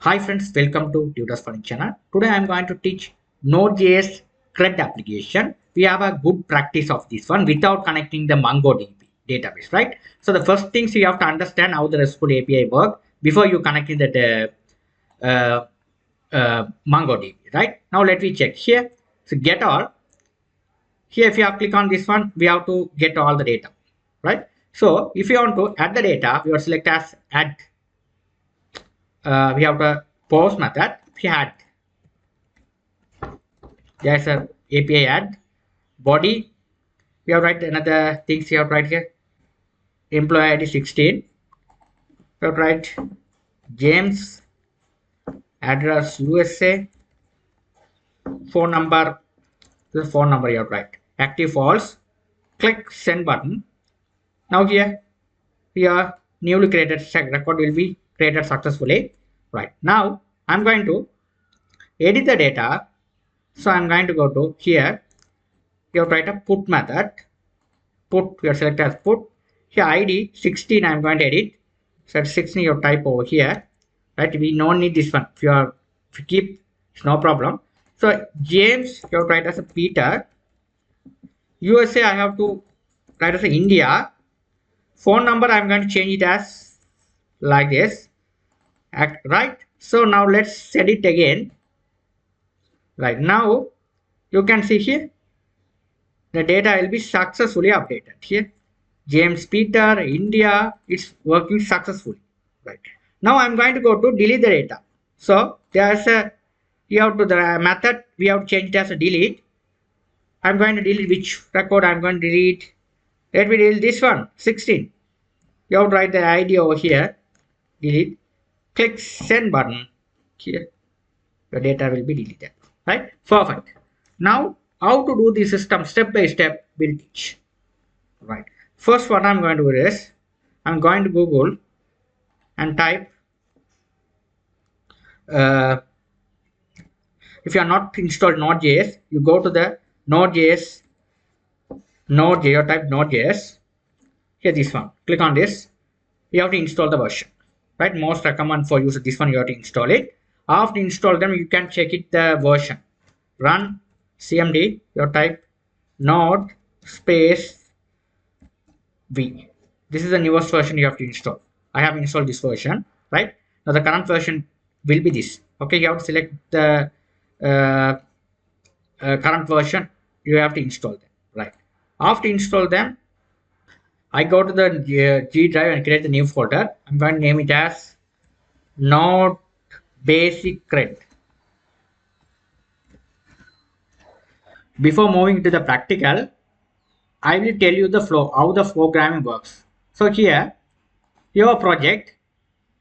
Hi friends, welcome to Tutors Fun channel. Today I am going to teach Node.js Crud application. We have a good practice of this one without connecting the MongoDB database, right? So the first things you have to understand how the RESTful API work before you connecting the MongoDB, right? Now let me check here. So get all. Here if you have click on this one, we have to get all the data, right? So if you want to add the data, we will select as add. We have the post method. We add. There's a API add body. We have write another things you have write here. Employee ID 16. We have write James, address USA, phone number. The phone number you have write. Active false. Click send button. Now here newly created record will be created successfully. Right now I'm going to edit the data. So I'm going to go to here. You have write a put method. Put your select as put. Here ID 16 I'm going to edit. So 16 you type over here, right? We don't need this one. If you keep, it's no problem. So James you have write as a Peter. USA I have to write as a India. Phone number I'm going to change it as like this. Right. So now let's set it again. Right now you can see here the data will be successfully updated here. James Peter India, it's working successfully. Right now I'm going to go to delete the data. So there's a you have to the method we have to change it as a delete. I'm going to delete which record I'm going to delete. Let me delete this one 16. You have to write the ID over here. Delete. Click send button here. The data will be deleted. Right? Perfect. Now how to do the system step by step we'll teach. Right. First what I'm going to do is I'm going to Google and type if you are not installed Node.js, you go to the Node.js or type Node.js. Here this one. Click on this. You have to install the version. Right? Most recommend for use this one you have to install it. After install them, you can check it the version. Run cmd. You type node space v. This is the newest version you have to install. I have installed this version. Right? Now the current version will be this. Okay, you have to select the current version. You have to install them. Right? After install them, I go to the G drive and create the new folder. I'm going to name it as Node Basic Crud. Before moving to the practical, I will tell you the flow, how the programming works. So here, your project.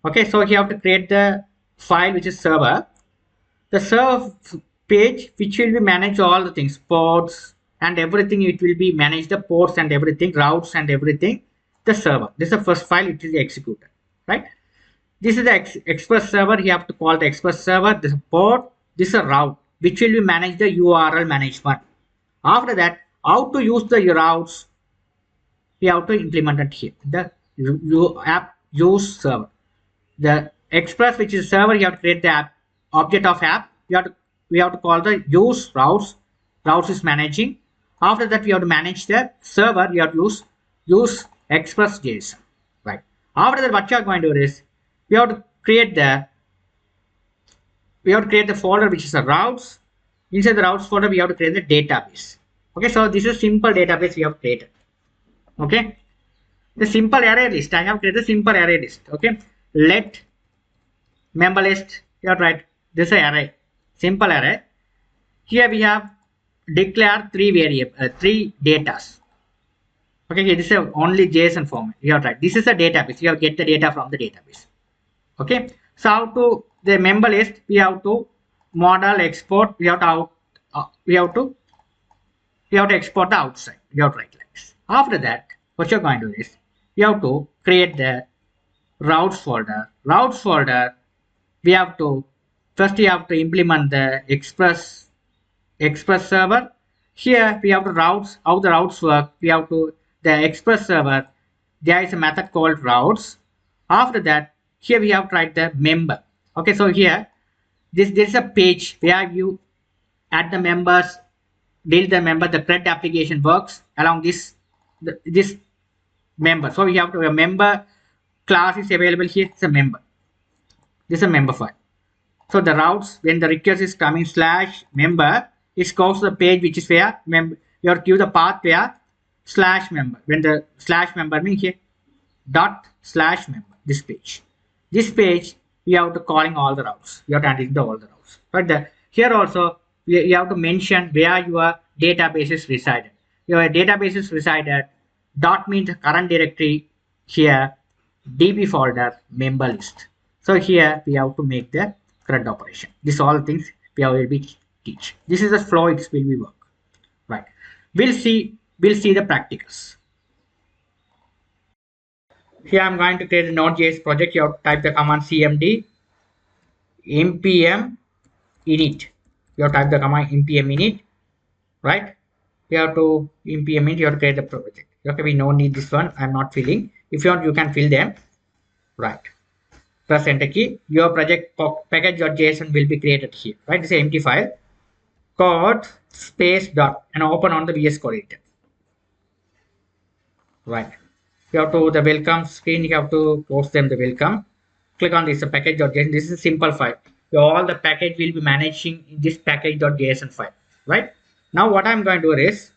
Okay, so you have to create the file which is server. The server page which will be manage all the things, ports and everything. It will be manage the ports and everything, routes and everything. The server. This is the first file. It is executed, right? This is the express server. You have to call the express server. This port. This is a route which will be manage the URL management. After that, how to use the routes? We have to implement it here. The app use server. The express which is server. You have to create the app object of app. We have to call the use routes. Routes is managing. After that, we have to manage the server. We have to use express JSON. Right. After that, what you are going to do is we have to create the folder which is the routes. Inside the routes folder, we have to create the database. Okay, so this is simple database we have created. Okay, the simple array list. I have created a simple array list. Okay, let member list. You have to write this array, simple array. Here we have declare three datas. Okay, here this is only JSON format. You have to write this is a database. You have to get the data from the database. Okay, so how to the member list? We have to model export. We have to export the outside. You have to write like this. After that, what you're going to do is you have to create the routes folder. Routes folder. We have to first you have to implement the express server. Here we have to routes. How the routes work? We have to the express server. There is a method called routes. After that, here we have to write the member. Okay, so here this is a page where you add the members, delete the member. The Crud application works along this member. So we have to a member class is available here. It's a member. This is a member file. So the routes when the request is coming slash member, it goes to the page which is where you have to give the path where slash member. When the slash member means here dot slash member, this page. This page we have to calling all the routes. We have to handle all the routes. But here also you have to mention where your database is resided. Your database is resided. Dot means the current directory here. DB folder member list. So here we have to make the CRUD operation. These all things we will be teach. This is the flow it will be work. Right. We'll see the practicals. Here I'm going to create a Node.js project. You have to type the command cmd npm init. You have to type the command npm init, right? You have to npm init. You have to create the project. Okay, we don't need this one. I'm not filling. If you want, you can fill them. Right. Press enter key. Your project package.json will be created here. Right. This is an empty file. Code space dot and open on the VS Code editor. Right. You have to the welcome screen. You have to post them the welcome. Click on this package.json. This is a simple file. All the package will be managing in this package.json file. Right. Now what I'm going to do is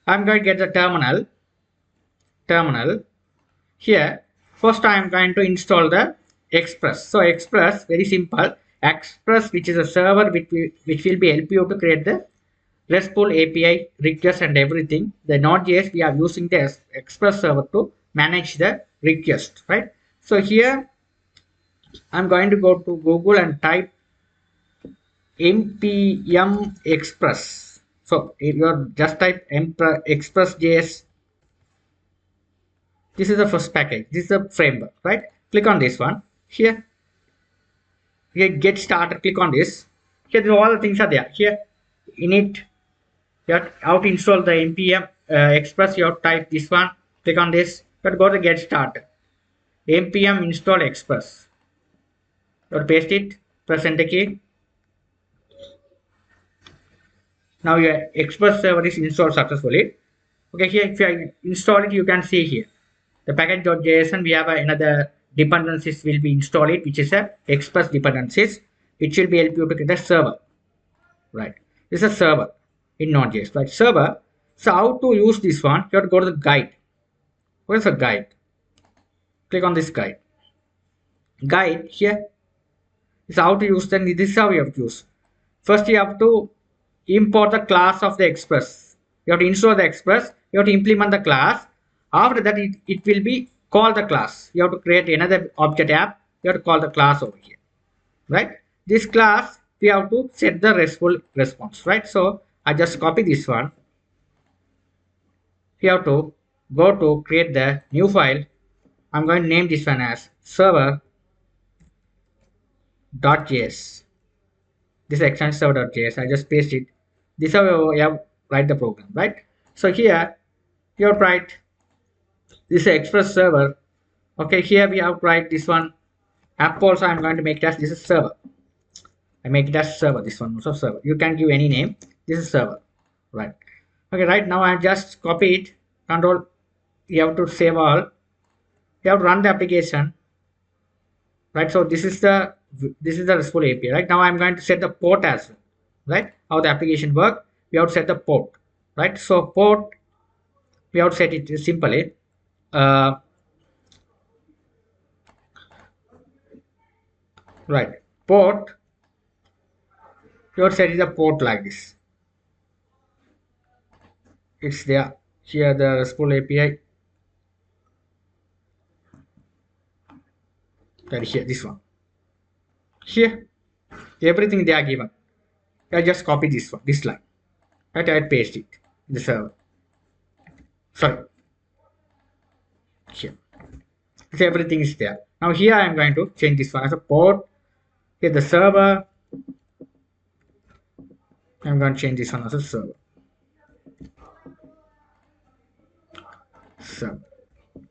I'm going to get the terminal. Here first I am going to install the Express. So Express, very simple. Express, which is a server which will be help you to create the RESTful API request and everything. The Node.js we are using the Express server to manage the request, right? So here I'm going to go to Google and type npm express. So you just type express.js. This is the first package. This is the framework, right? Click on this one. Here get started. Click on this. Here all the things are there. Here init. You have how to install the npm express. You have to type this one. Click on this. But go to get started. npm install express. You have to paste it. Press enter key. Now your express server is installed successfully. Okay, here if I install it, you can see here the package.json. We have another dependencies will be installed it, which is a express dependencies. It will be help you to get a server. Right. This is a server in Node.js. Right. Server. So how to use this one? You have to go to the guide. What is the guide? Click on this guide. Guide here is how to use. Then this is how you have to use. First you have to import the class of the express. You have to install the express. You have to implement the class. After that it will be call the class. You have to create another object app. You have to call the class over here. Right. This class we have to set the RESTful response. Right. So I just copy this one. You have to go to create the new file. I'm going to name this one as server.js. This extension server.js. I just paste it. This is how you have write the program, right? So here you have to write this express server. Okay, here we have to write this one. App also I'm going to make it as this is server. I make it as server. This one also server. You can give any name. This is server, right? Okay, right now I just copy it. Control. You have to save all. You have to run the application. Right, so this is the RESTful API. Right now I'm going to set the port as well. Right, how the application work. We have to set the port. Right, so port we have to set it simply. Right, port. You have to set the port like this. It's there. Here the RESTful API. That here this one. Here everything they are given. I just copy this one, this line. Right, I paste it in the server. Sorry. Here. So everything is there. Now here I am going to change this one as a port. Here the server. I'm going to change this one as a server. Server.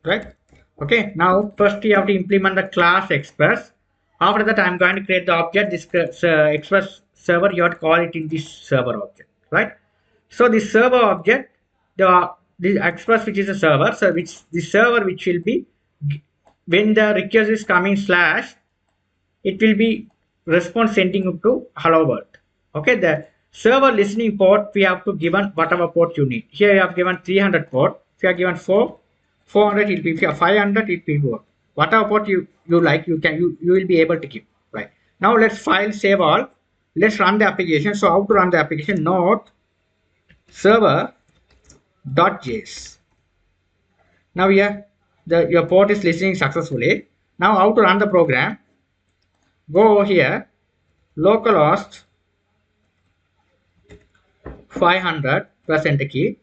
Right? Okay. Now first you have to implement the class express. After that, I'm going to create the object. This express server, you have to call it in this server object, right? So this server object, the express, which is a server, so which the server which will be when the request is coming slash, it will be response sending to hello world. Okay, the server listening port we have to given whatever port you need. Here you have given 300 port. If you are given 400, it will be, if you are 500, it will work. Whatever port you like, you will be able to give, right? Now let's file save all. Let's run the application. So how to run the application? Node server.js. Now here your port is listening successfully. Now how to run the program? Go here, localhost 500 press enter key.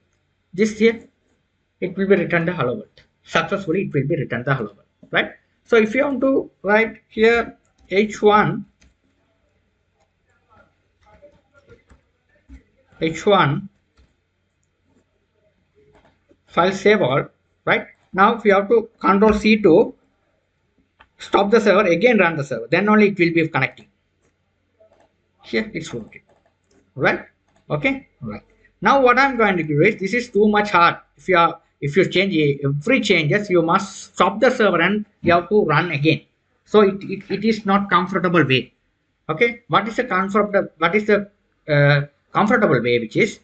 This here, it will be returned the hello world. Successfully it will be returned the hello world, right? So if you want to write here h1 file save all, right? Now if you have to control C to stop the server, again run the server, then only it will be connecting. Here it's working, right? Okay, right. Now what I'm going to do is, this is too much hard. If you change every changes, you must stop the server and you have to run again. So it is not comfortable way. Okay, what is the comfortable way? Which is,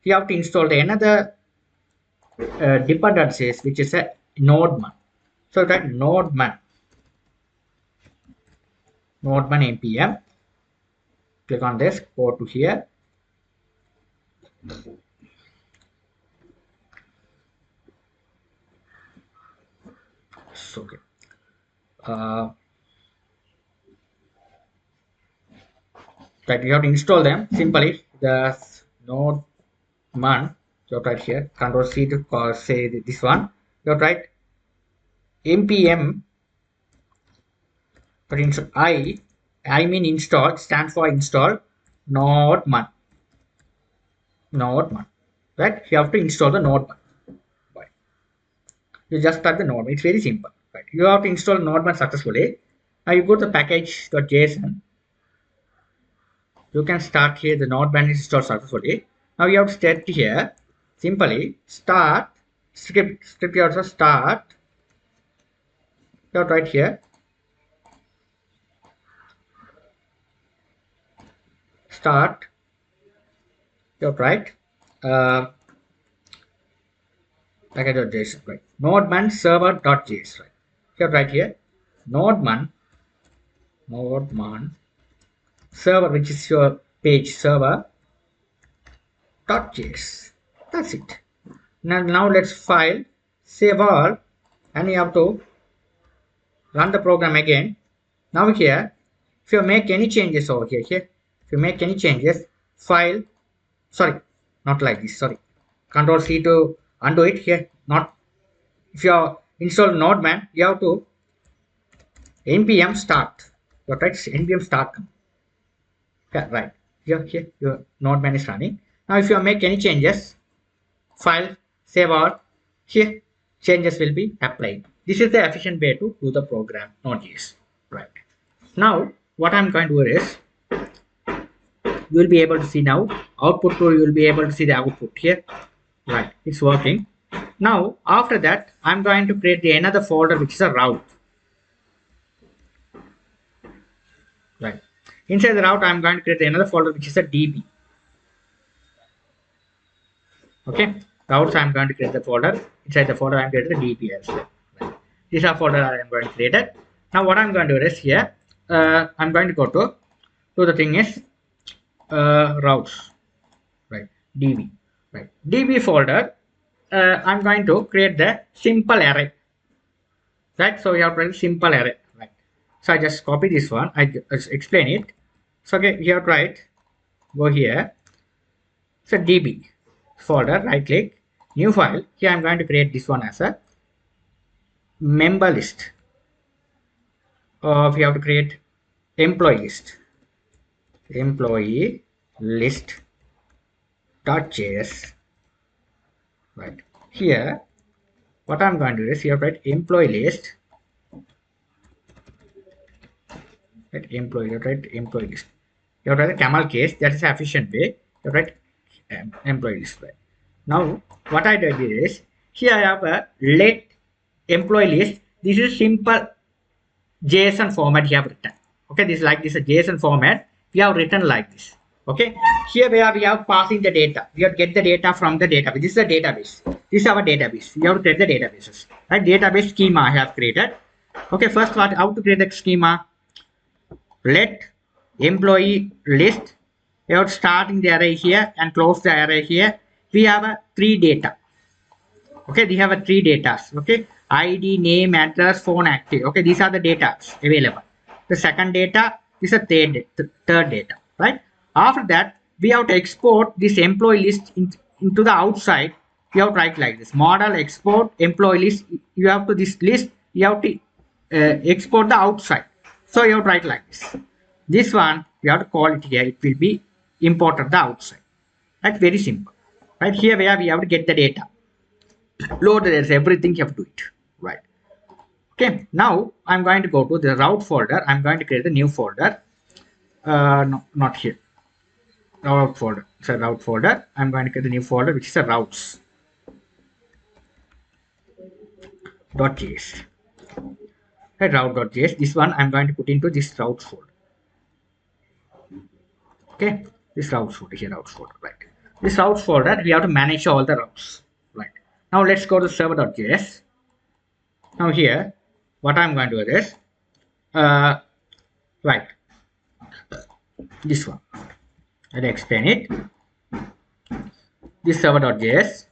you have to install another dependencies, which is a nodeman. So that nodeman npm, click on this, go to here. Okay. That you have to install them simply. The nodeman, you have to write here, control C to call, say this one. You have to write npm, but I mean install, stands for install nodeman, right? You have to install the nodeman. Right? You just type the nodeman. It's very simple, right? You have to install nodeman successfully. Now you go to the package.json. You can start here, the nodeman is installed successfully. Now you have to state here simply start script. You also start. You have to write here start. You have to write package.json, right? Nodeman server.js, right? You have to write here nodeman server, which is your page server.js. That's it. Now let's file save all, and you have to run the program again. Now here, if you make any changes over here, if you make any changes, file, sorry, not like this, sorry, control C to undo it here. Not, if you install nodeman, you have to npm start. You write npm start. Yeah, right. Here your nodeman is running. Now if you make any changes, file save all, here changes will be applied. This is the efficient way to do the program Node.js, right? Now what I'm going to do is, you will be able to see now output to, you will be able to see the output here, right? It's working. Now after that, I'm going to create another folder, which is a route, right? Inside the route, I'm going to create another folder, which is a db. Okay, routes, I'm going to create the folder. Inside the folder, I'm going to create the db as well. Right. These are folder I am going to create it. Now what I'm going to do is here, I'm going to go to the thing is routes, right? db, right? db folder, I'm going to create the simple array, right? So we have to write simple array, right? So I just copy this one, I just explain it. So okay, you have to write, go here, so db folder, right click, new file. Here I'm going to create this one as a member list, of, you have to create employee list .js, right? Here what I'm going to do is, you have to write employee list right? Employee, right? Employee list. You have to write the camel case. That is the efficient way. You write employee list. Right? Now, what I did is here I have a let employee list. This is simple JSON format you have written. Okay, this is like this a JSON format. We have written like this. Okay, here where we have passing the data. We have to get the data from the database. This is a database. This is our database. We have to create the databases. Right, database schema I have created. Okay, first what how to create the schema? Let employee list. We have starting the array here and close the array here. We have a three data. Okay, we have a three data. Okay, ID, name, address, phone, active. Okay, these are the data available. The second data is a third data, right? After that, we have to export this employee list into the outside. You have to write like this: model export employee list. You have to this list. You have to export the outside. So you have to write like this. This one you have to call it here. It will be imported the outside. That's very simple. Right here, where we have to get the data. Load there's everything you have to do it, right? Okay, now I'm going to go to the route folder. I'm going to create a new folder. No, not here. Route folder. It's a route folder. I'm going to create a new folder which is a routes.js. Right, route.js. This one I'm going to put into this routes folder. Okay, this routes folder here, routes folder, right? This routes folder we have to manage all the routes, right? Now let's go to server.js. Now here, what I'm going to do is, right, this one. I'll explain it. This server.js.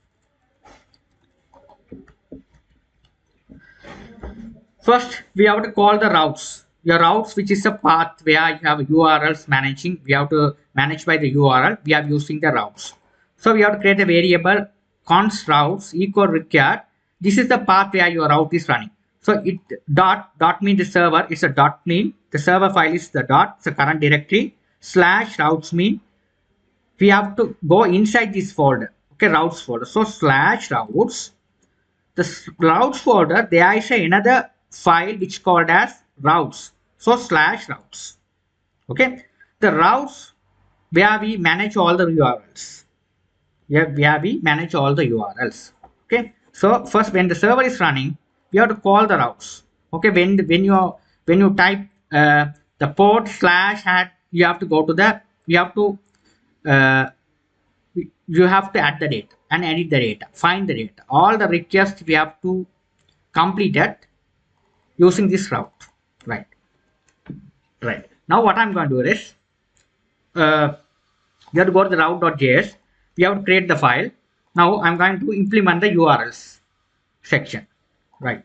First, we have to call the routes. Your routes, which is a path where you have URLs managing. We have to manage by the URL. We are using the routes. So we have to create a variable const routes equal required. This is the path where your route is running. So it dot mean the server is a dot mean the server file is the dot, it's a current directory slash routes mean we have to go inside this folder. Okay, routes folder. So slash routes. The routes folder, there is another file which called as routes. So slash routes. Okay, the routes where we manage all the URLs. Where we manage all the URLs. Okay, so first when the server is running, we have to call the routes. Okay, when you type the port slash add, you have to go to the you have to add the data and edit the data, find the data. All the requests we have to complete it using this route, right? Right. Now what I'm going to do is, we have to go to the route.js. We have to create the file. Now I'm going to implement the URLs section, right?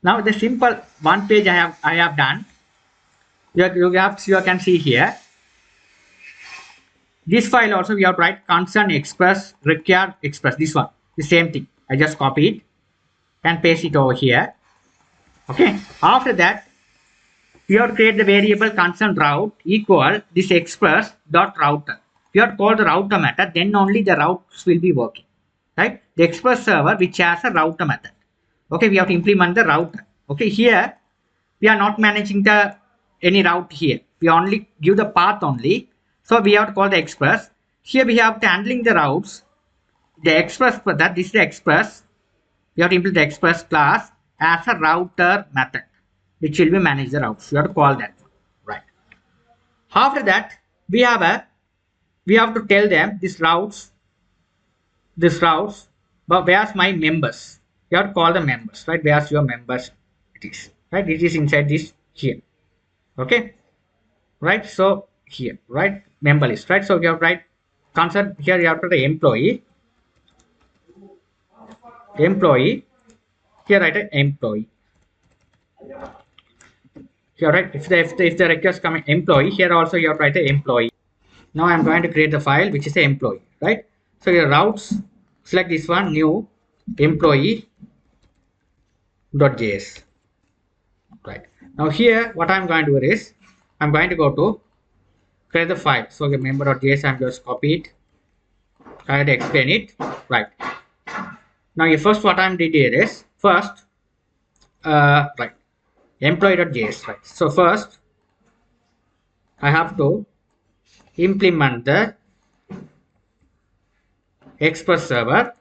Now the simple one page I have done. You can see here. This file also we have to write concern express required express. This one, the same thing. I just copy it and paste it over here. Okay. After that, we have to create the variable concern route equal this express dot router. We have to call the router method. Then only the routes will be working. Right? The express server which has a router method. Okay. We have to implement the router. Okay. Here we are not managing the any route here. We only give the path only. So we have to call the express. Here we have to handling the routes. The express, that is the express. We have to implement the express class as a router method, which will be manage the routes. We have to call that one, right? After that, we have to tell them this routes, but where's my members? You have to call the members, right? Where's your members? It is, right? It is inside this here. Okay, right? So here, right? Member list, right? So we have to write concern here. You have to write employee. Here write an employee. Here, right? If the request coming employee, here also you have to write an employee. Now I'm going to create the file which is the employee, right? So your routes, select this one, new employee.js. Right. Now here what I'm going to do is I'm going to go to create the file. So the member.js, I'm just copy it. Try to explain it. Right. Now first what I'm did here is first right, employee.js, right? So first I have to implement the express server,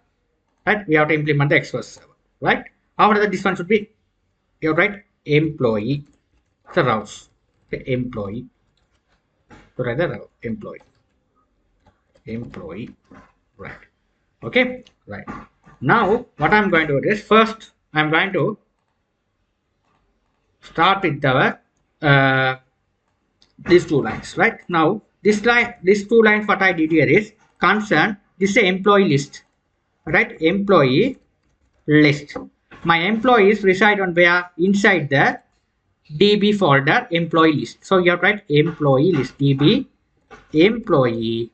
right? We have to implement the express server, right? After that, this one should be, you write employee, the routes, the employee, to write the route, employee, right? Okay, right. Now, what I'm going to do is first, I'm going to start with the these two lines, right? Now, this line, these two lines, what I did here is concern, this is a employee list, right? Employee list. My employees reside on where? Inside the DB folder employee list. So you have to write employee list, DB employee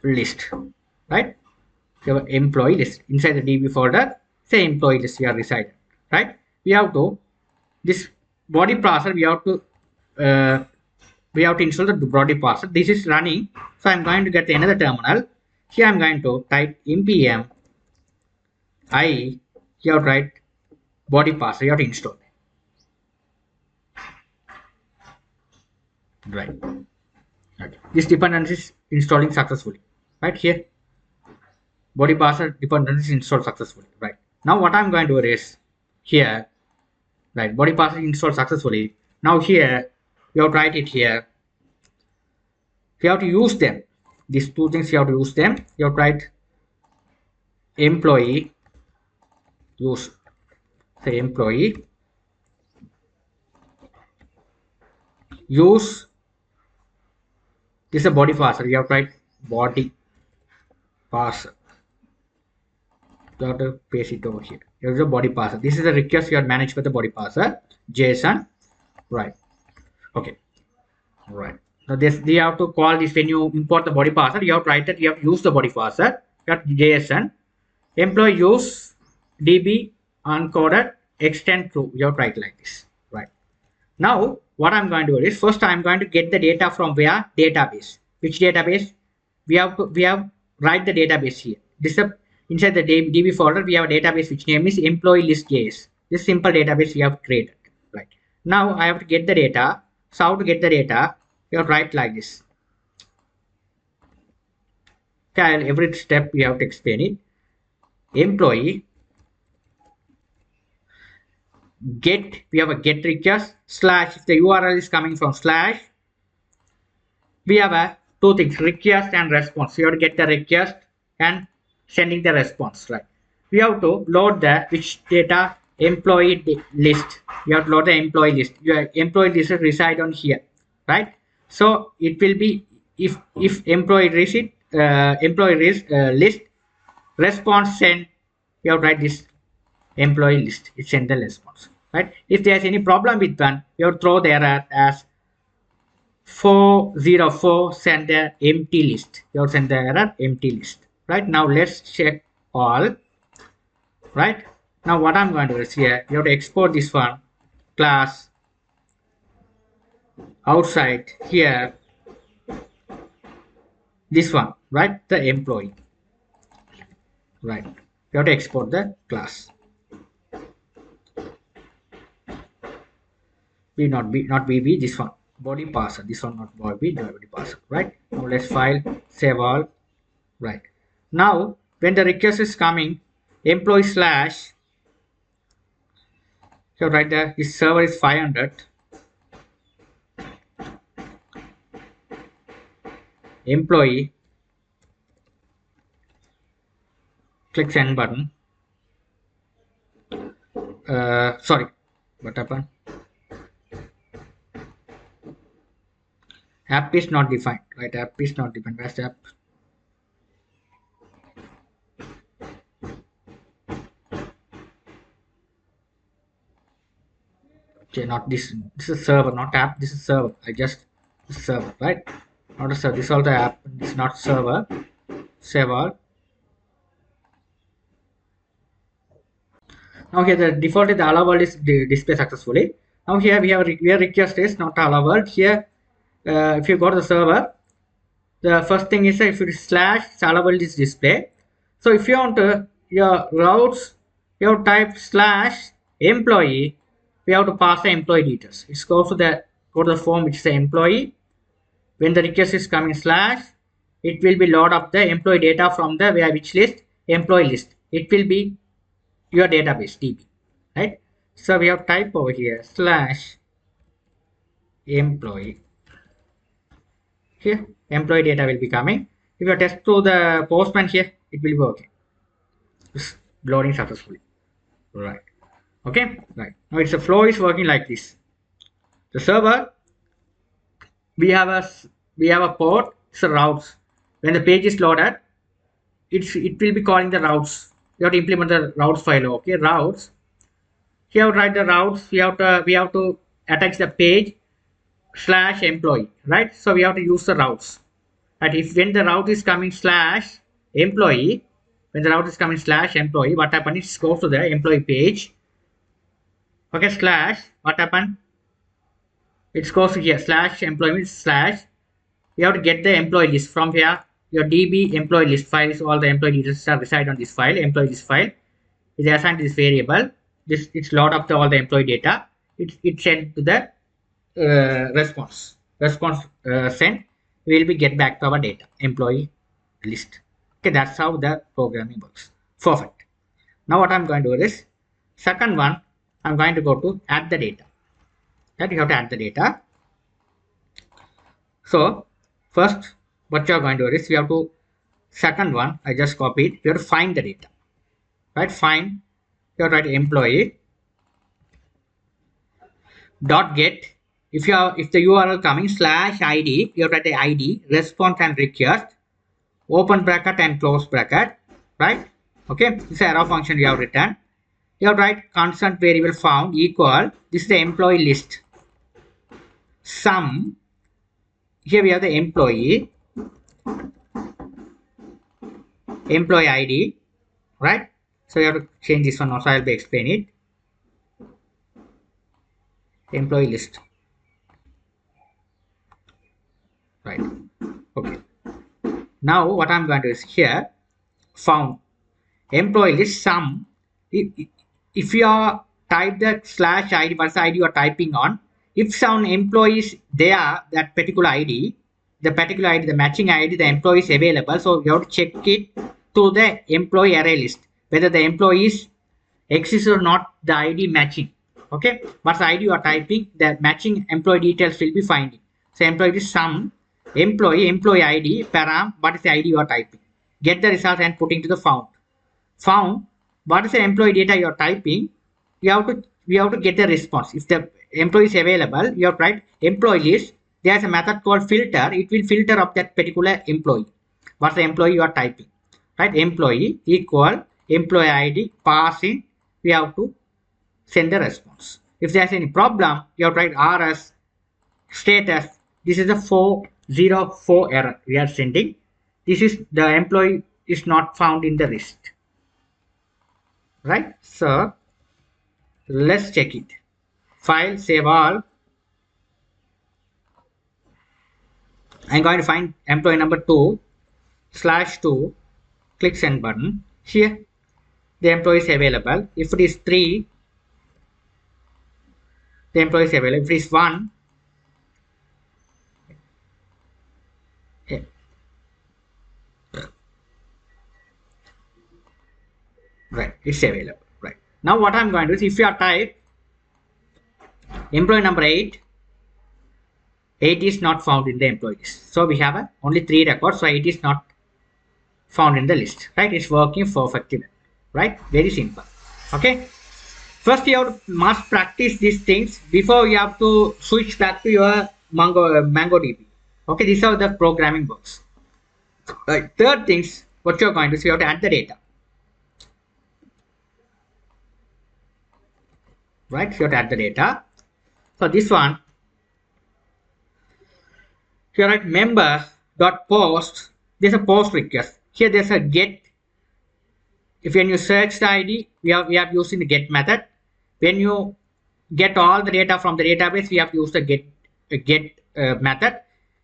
list, right? Your employee list inside the DB folder, say employee list you are residing, right? We have to, this body parser, uh, we have to install the body parser. This is running, so I'm going to get another terminal. Here I'm going to type npm I, you have to write body parser, you have to install, right? Okay. This dependency is installing successfully, right? Here body parser dependency is installed successfully, right? Now what I'm going to do is here, right, body parser installed successfully. Now here you have to write it here, you have to use them, these two things you have to use them. You have to write employee use, say employee use, this is a body parser, you have to write body parser, you have to paste it over here. Here's a body parser, this is the request you have managed with the body parser JSON, right? Okay, right. Now this, you have to call this when you import the body parser, you have to write that you have to use the body parser, that JSON employee use DB uncoded extend true, you have to write like this, right? Now what I'm going to do is first I'm going to get the data from where? Database. Which database? We have write the database here. This is a, inside the DB folder we have a database which name is employee list JS. This simple database we have created, right? Now I have to get the data. So how to get the data? You have to write like this. Okay, every step we have to explain it. Employee get, we have a get request slash, if the URL is coming from slash, we have a two things, request and response. You have to get the request and sending the response, right? We have to load the which data, employee list. You have to load the employee list. Your employee list reside on here, right? So it will be, if employee receipt list response send, you have to write this employee list, it send the response, right? If there's any problem with one, you have to throw the error as 404 send the empty list, you have to send the error empty list, right? Now let's check all, right? Now what I'm going to do is here, you have to export this one class outside here, this one, right? The employee, right? You have to export the class. Not BB, this one body parser, this one not body parser, right? Now let's file, save all, right? Now when the request is coming, employee slash, so right there, this server is 500, employee, click send button. Sorry, what happened? App is not defined, right? App is not defined. Where's the app? Okay, not this. This is server, not app. This is server. I just server, right? Not a server. This is also app. This is not server. Save all. Now here the default is the hello world is display successfully. Now here we have where request is not hello world. Here, if you go to the server, the first thing is if you slash hello world is display. So if you want to your routes, you have to type slash employee. We have to pass the employee details. It goes to the go to the form which is the employee. When the request is coming slash, it will be load up the employee data from the which list? Employee list. It will be your database DB, right? So we have type over here slash employee. Here employee data will be coming. If you test through the postman here, it will be okay. It's loading successfully. Right. Okay. Right. Now it's the flow is working like this. The server, we have a port. It's a routes. When the page is loaded, it will be calling the routes. You have to implement the routes file. Okay, routes. Here we write the routes. We have to attach the page slash employee, right? So we have to use the routes. But if when the route is coming slash employee, when the route is coming slash employee, what happens is goes to the employee page. Okay, slash what happened? It goes to here slash employee slash. You have to get the employee list from here. Your DB employee list file is all the employee details are reside on this file. Employee list file is assigned to this variable. It's load up all the employee data. It's sent to the response sent will be get back to our data employee list. Okay, that's how the programming works. Perfect. Now what I'm going to do is second one, I'm going to go to add the data. That you have to add the data. So first what you are going to do is you have to second one, I just copied, you have to find the data, right? Find, you have to write employee dot get. If the URL coming slash ID, you have to write the ID, response and request, open bracket and close bracket, right? Okay, this is arrow function you have written. You have to write constant variable found equal, this is the employee list, sum, here we have the employee ID, right? So you have to change this one also, I'll be explain it. Employee list, right? Okay, now what I'm going to do is here found employee list sum. If you are type the slash ID, what's the ID you are typing on, if some employees there, that particular ID, the matching ID, the employee is available, so you have to check it to the employee array list whether the employees exists or not, the ID matching. Okay, what's the ID you are typing, the matching employee details will be finding. So employee is sum employee ID param, what is the ID you are typing, get the result and put into the found what is the employee data you are typing, we have to get the response. If the employee is available, you have to write employee list, there is a method called filter, it will filter up that particular employee, what's the employee you are typing, right? Employee equal employee ID, passing, we have to send the response. If there's any problem, you have to write rs status, this is a 404 error we are sending, this is the employee is not found in the list, right? So let's check it. File, save all. I'm going to find employee number 2 /2, click send button. Here the employee is available. If it is 3, the employee is available. If it is 1, right, it's available. Right, now what I'm going to do is, if you are type employee number 8 is not found in the employee list, so we have only 3 records, so 8 is not found in the list, right? It's working perfectly, right? Very simple. Okay, first you have to must practice these things before you have to switch back to your MongoDB. Okay, these are the programming works. Right, third things what you're going to do is you have to add the data, right? You have to add the data. So this one, here write member.post, there's a post request. Here there's a get. If when you search the ID, we have using the get method. When you get all the data from the database, we have to use the get method.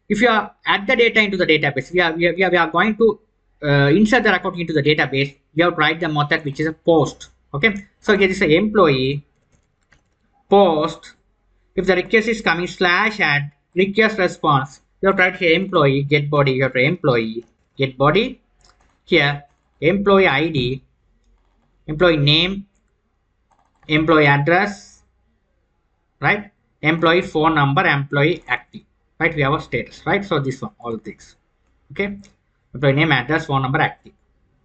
If you add the data into the database, we are going to insert the record into the database. We have to write the method which is a post. Okay, so here is a employee post. If the request is coming slash add request response, you have to write here employee get body. You have to employee get body here employee ID, employee name, employee address, right? Employee phone number, employee active, right? We have a status, right? So this one, all things, okay? Employee name, address, phone number, active,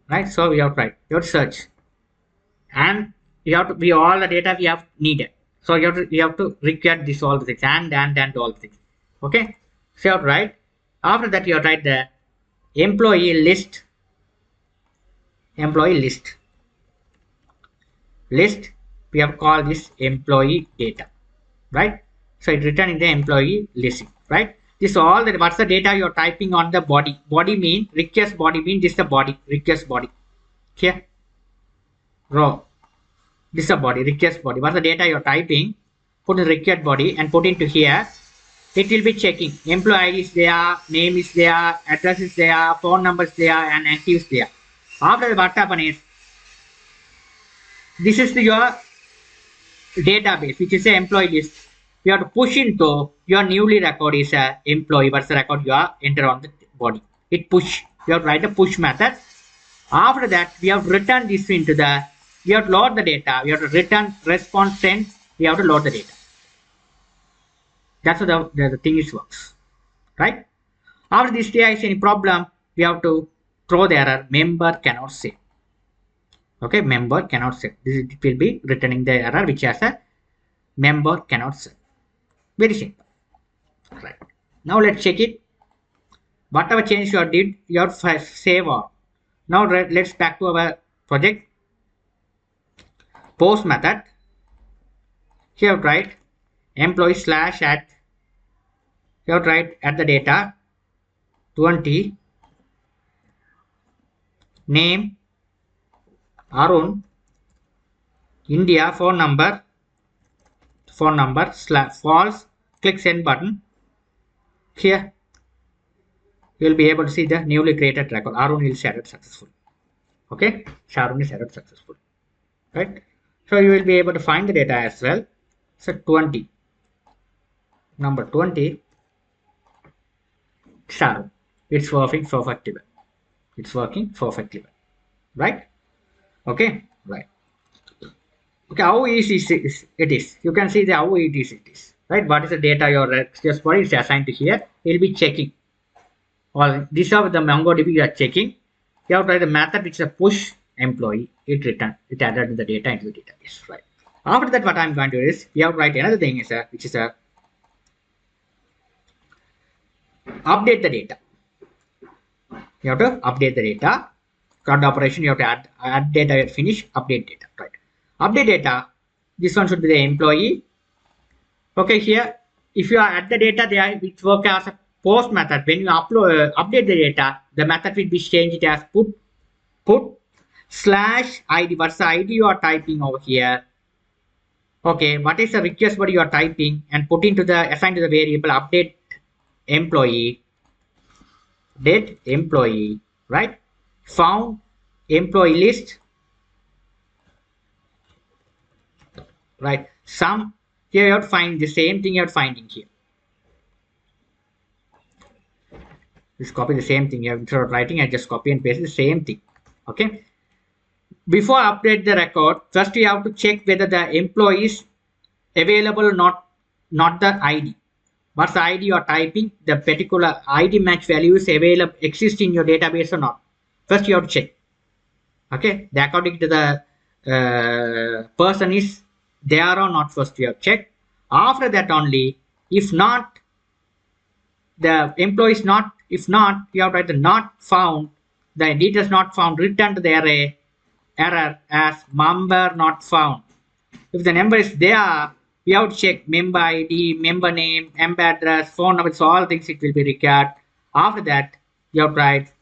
right? So we have to write your search, and you have to be all the data we have needed. So you have to require this all the things and all the things, okay? So you have to write. After that, you have to write the employee list, employee list. We have called this employee data, right? So it returning the employee list, right? This all that what's the data you're typing on the body. Body mean request body mean this is the body request body here row. This is a body request body. What's the data you're typing? Put in request body and put into here. It will be checking employee ID is there, name is there, address is there, phone number is there, and active is there. After that, what happen is this is your database, which is a employee list. You have to push into your newly record is a employee. What's the record you are enter on the body? It push. You have to write the push method. After that, we have written this into the. We have to load the data. We have to return response send. We have to load the data. That's how the thing is works, right? After this there is any problem, we have to throw the error. Member cannot save. Okay, member cannot save. This it will be returning the error which has a member cannot save. Very simple, right? Now let's check it. Whatever change you did, you have to save all. Now let's back to our project. Post method. Here write employee slash add. Here write add the data 20 name Arun India phone number slash false. Click send button. Here you will be able to see the newly created record. Arun is added successful. Okay, Arun is added successful, right? So you will be able to find the data as well. So 20 number 20 Arun. It's working perfectly well. It's working perfectly well, right? Okay, right. Okay, how easy it is. You can see the how it is, right? What is the data your request body is assigned to here? It will be checking. Or these are the MongoDB you are checking. You have to write the method which is a push employee. It return it added the data into the database, right? After that, what I'm going to do is we have to write another thing is which is a update the data. You have to update the data. Crud operation, you have to add data, finish, update data, right? Update data, this one should be the employee. Okay, here, if you add the data there, it works as a post method. When you update the data, the method will be changed as put slash ID. What's the ID you are typing over here? Okay, what is the request body you are typing and put into the assigned to the variable update employee, date employee, right? Found employee list, right? Some here you have to find the same thing you are finding here. Just copy the same thing. You have instead of writing, I just copy and paste the same thing. Okay. Before update the record, first you have to check whether the employee is available or not the ID. What's the ID you are typing? The particular ID match value is available, exist in your database or not. First you have to check. Okay, according to the person is there or not, first you have to check. After that only, if not, the employee is not, if not, you have to write the not found, the details not found, return to the array error as member not found. If the number is there, we have to check member ID, member name, member address, phone number, so all things it will be required. After that, you have to write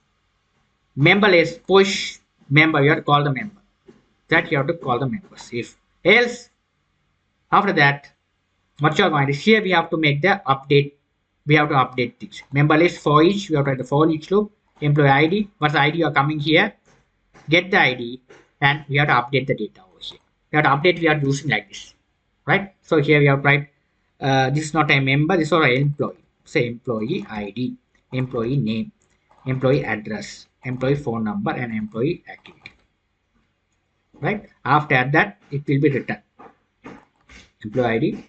member list push member, you have to call the member. That you have to call the members. If else, after that, what you are going to here, we have to make the update. We have to update this member list for each. We have to write the for each loop. Employee ID, what's the ID you are coming here? Get the ID, and we have to update the data over here. We have to update. We are using like this, right? So here we have to write This is not a member, this is an employee. Say employee ID, employee name, employee address, employee phone number, and employee activity. Right? After that, it will be written employee ID,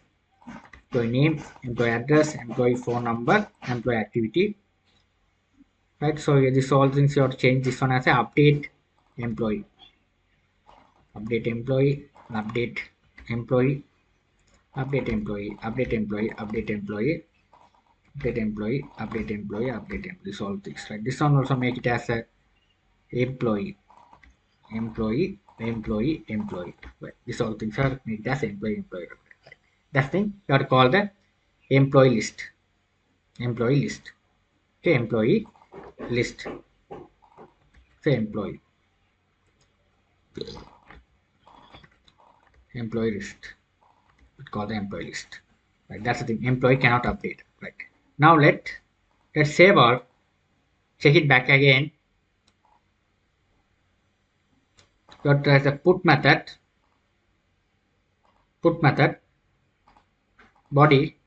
employee name, employee address, employee phone number, employee activity. Right? So this all things you have to change this one as a update employee, update employee, update employee, update employee, update employee, update employee, update employee, update employee, update employee. This all things, right? This one also make it as a employee, employee, employee, employee. Right? This all things are make it as employee, employee. Right? That thing you have to call the employee list, employee list. Okay, employee list. Say employee, employee list. Call the employee list. Right? That's the thing. Employee cannot update. Right? Now let's save all. Check it back again. Got the put method, body,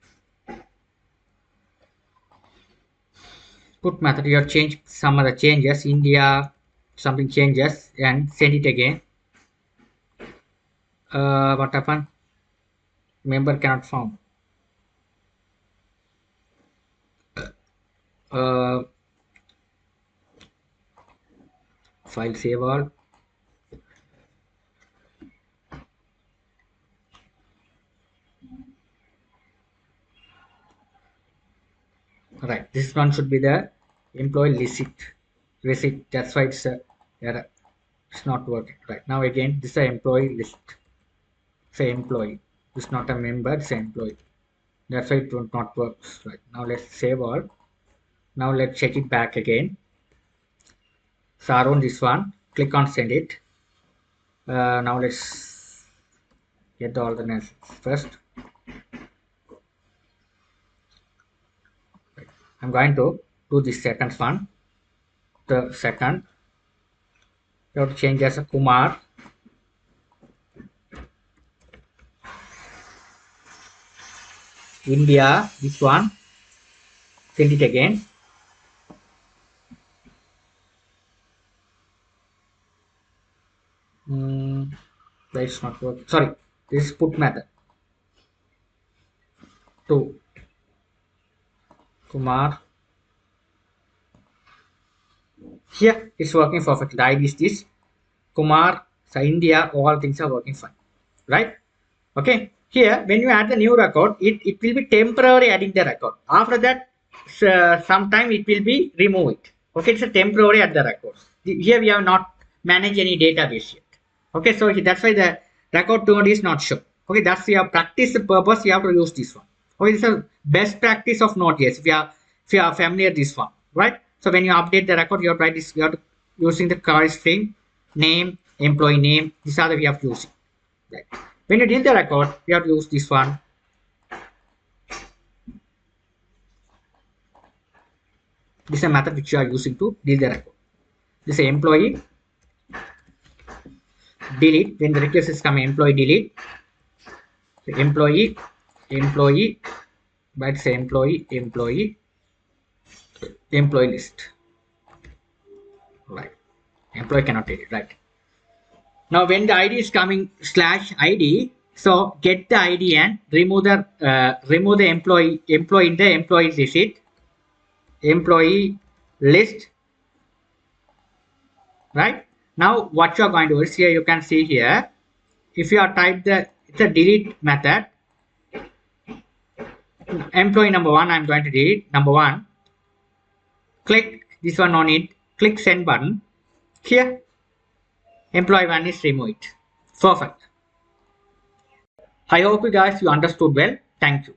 put method. You have changed some other changes. India, something changes, and send it again. What happened? Member cannot found. File save all. Right, this one should be the employee receipt. That's why it's error. It's not working. Right, now again this is a employee list. Say employee. It's not a member. It's an employee. That's why it will not work. Right, now let's save all. Now let's check it back again. So around this one, click on send it. Now let's get the alternates first. I'm going to do this second one. The second, you have to change as a Kumar. India, this one. Send it again. That's not working. Sorry, this is put method. To Kumar. Here it's working perfectly. The ID is this. Kumar, so India, all things are working fine. Right? Okay. Here, when you add the new record, it will be temporary adding the record. After that, sometime it will be remove it. Okay, it's a temporary add the records. Here we have not managed any database yet. Okay, so that's why the record node is not shown. Okay, that's your practice purpose. You have to use this one. Okay, this is a best practice of Nodejs. If you are familiar with this one, right? So when you update the record, you have to this. You have to using the query string, name, employee name. These are the we have to use. Right. When you delete the record, you have to use this one. This is a method which you are using to delete the record. This is employee delete. When the request is coming, employee delete. So employee, but say employee list. Right. Employee cannot delete. Right. Now when the ID is coming /ID, so get the ID and remove the employee in the employee receipt, employee list. Right. Now what you are going to do is here you can see here, if you are type it's a delete method. Employee number 1, I'm going to delete number 1. Click this one on it. Click send button. Here employee 1 is removed. Perfect. I hope you guys understood well. Thank you.